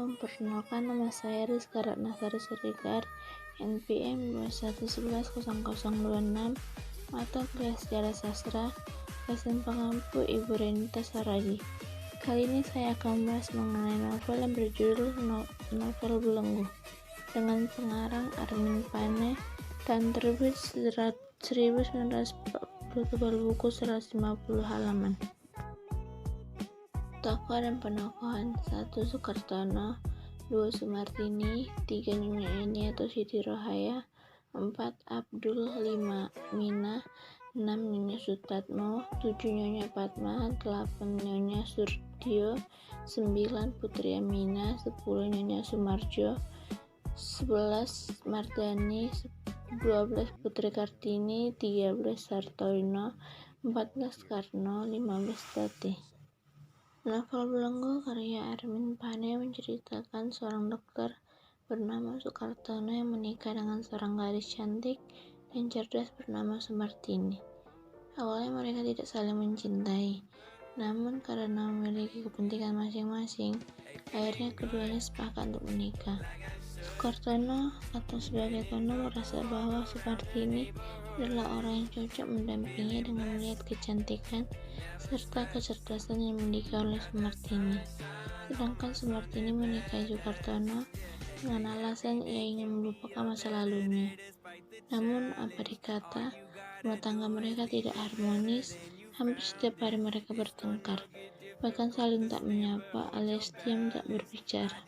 memperkenalkan, nama saya Rizka Ratnasari Siregar, NPM 21110026, mata kuliah Sejarah Sastra, dosen pengampu Ibu Renita Saragi. Kali ini saya akan membahas mengenai novel yang berjudul Novel Belenggu dengan pengarang Armin Pane dan terbit 1940, tebal buku 150 halaman. Tokoh dan penokohan: 1. Soekartono, 2. Sumartini, 3. Nyonya Eni atau Siti Rohaya, 4. Abdul, 5. Mina, 6. Nyonya Sutatmo, 7. Nyonya Padma, 8. Nyonya Surtio, 9. Putri Amina, 10. Nyonya Sumarjo, 11. Mardani, 12. Putri Kartini, 13. Sartoino, 14. Karno, 15. Tati. Novel Belenggu karya Armin Pane menceritakan seorang dokter bernama Soekartono yang menikah dengan seorang gadis cantik dan cerdas bernama Sumartini. Awalnya mereka tidak saling mencintai, namun karena memiliki kepentingan masing-masing, akhirnya keduanya sepakat untuk menikah. Soekartono atau sebagai Tono merasa bahwa Sumartini adalah orang yang cocok mendampinginya dengan melihat kecantikan serta kecerdasan yang dimiliki oleh Sumartini. Sedangkan Sumartini menikahi Soekartono dengan alasan ia ingin melupakan masa lalunya. Namun apa dikata, rumah tangga mereka tidak harmonis. Hampir setiap hari mereka bertengkar, bahkan saling tak menyapa alias diam tak berbicara.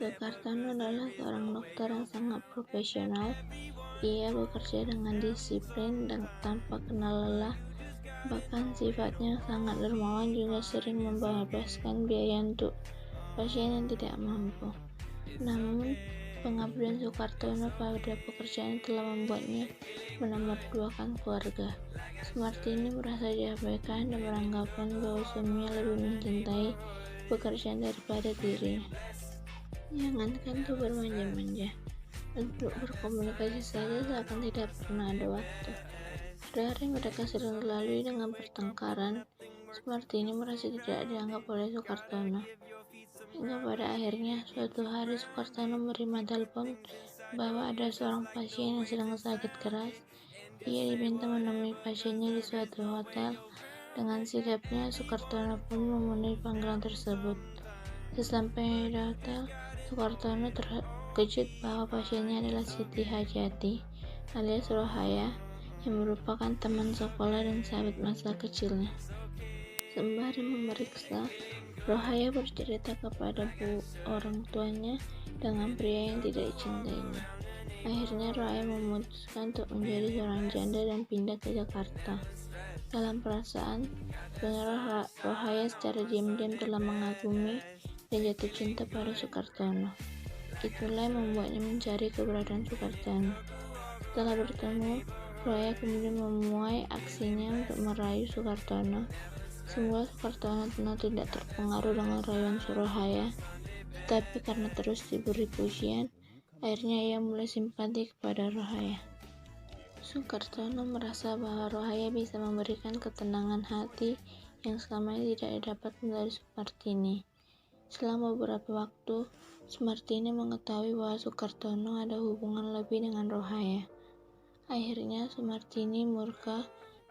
Soekartono adalah seorang dokter yang sangat profesional. Ia bekerja dengan disiplin dan tanpa kenal lelah. Bahkan sifatnya sangat dermawan, juga sering membebaskan biaya untuk pasien yang tidak mampu. Namun, pengabdian Soekartono pada pekerjaan telah membuatnya menomorduakan keluarga. Sumartini merasa diabaikan dan beranggapan bahwa suaminya lebih mencintai pekerjaan daripada dirinya. Jangankan untuk bermanja-manja, untuk berkomunikasi saja seakan tidak pernah ada waktu. Hari-hari mereka sering dilalui dengan pertengkaran. Sumartini merasa tidak dianggap oleh Soekartono. Hingga pada akhirnya, suatu hari Soekartono menerima telepon bahwa ada seorang pasien yang sedang sakit keras. Ia diminta menemui pasiennya di suatu hotel. Dengan sigapnya, Soekartono pun memenuhi panggilan tersebut. Sesampainya di hotel, Soekartono terkejut bahwa pasiennya adalah Siti Hajati alias Rohaya, yang merupakan teman sekolah dan sahabat masa kecilnya. Sembari memeriksa, Rohaya bercerita kepada orang tuanya dengan pria yang tidak dicintainya. Akhirnya Rohaya memutuskan untuk menjadi seorang janda dan pindah ke Jakarta. Dalam perasaan, sebenarnya Rohaya secara diam-diam telah mengagumi dan jatuh cinta pada Soekartono. Itulah yang membuatnya mencari keberadaan Soekartono. Setelah bertemu, Rohaya kemudian memuai aksinya untuk merayu Soekartono. Semula Soekartono tentu tidak terpengaruh dengan rayuan Rohaya, tetapi karena terus diberi pujian, akhirnya ia mulai simpati kepada Rohaya. Soekartono merasa bahwa Rohaya bisa memberikan ketenangan hati yang selama ini tidak dapat dari Sumartini. Selang beberapa waktu, Sumartini mengetahui bahwa Soekartono ada hubungan lebih dengan Rohaya. Akhirnya Sumartini murka,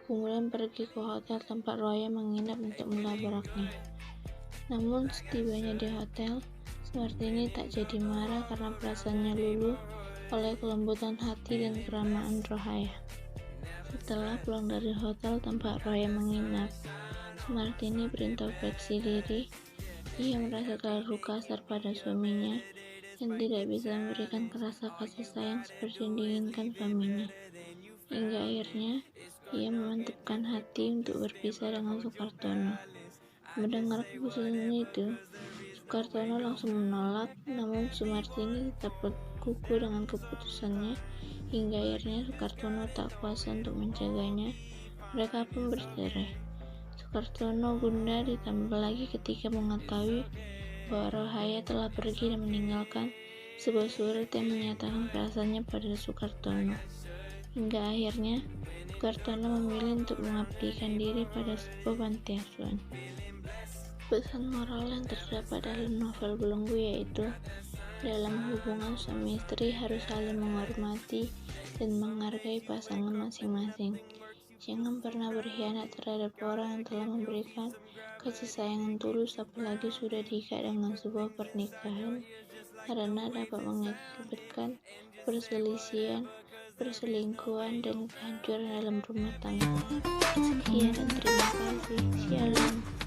kemudian pergi ke hotel tempat Rohaya menginap untuk melabraknya. Namun setibanya di hotel, Sumartini tak jadi marah karena perasaannya luluh oleh kelembutan hati dan keramaan Rohaya. Setelah pulang dari hotel tempat Rohaya menginap, Sumartini berintrospeksi diri. Ia merasa terlalu kasar pada suaminya yang tidak bisa memberikan rasa kasih sayang seperti yang diinginkan suaminya. Hingga akhirnya ia memantapkan hati untuk berpisah dengan Soekartono. Mendengar keputusan itu, Soekartono langsung menolak, namun Sumartini tetap kukuh dengan keputusannya. Hingga akhirnya Soekartono tak kuasa untuk menjaganya. Mereka pun bercerai. Soekartono gundah, ditambah lagi ketika mengetahui bahwa Rohaya telah pergi dan meninggalkan sebuah surat yang menyatakan perasaannya pada Soekartono. Hingga akhirnya Soekartono memilih untuk mengabdikan diri pada sebuah panti asuhan. Pesan moral yang terdapat dalam novel Belenggu yaitu dalam hubungan suami istri harus saling menghormati dan menghargai pasangan masing-masing. Jangan pernah berkhianat terhadap orang yang telah memberikan kasih sayang yang tulus, apalagi sudah diikat dengan sebuah pernikahan, karena dapat mengakibatkan perselisihan, perselingkuhan, dan kehancuran dalam rumah tangga. Sekian dan terima kasih. Shalom.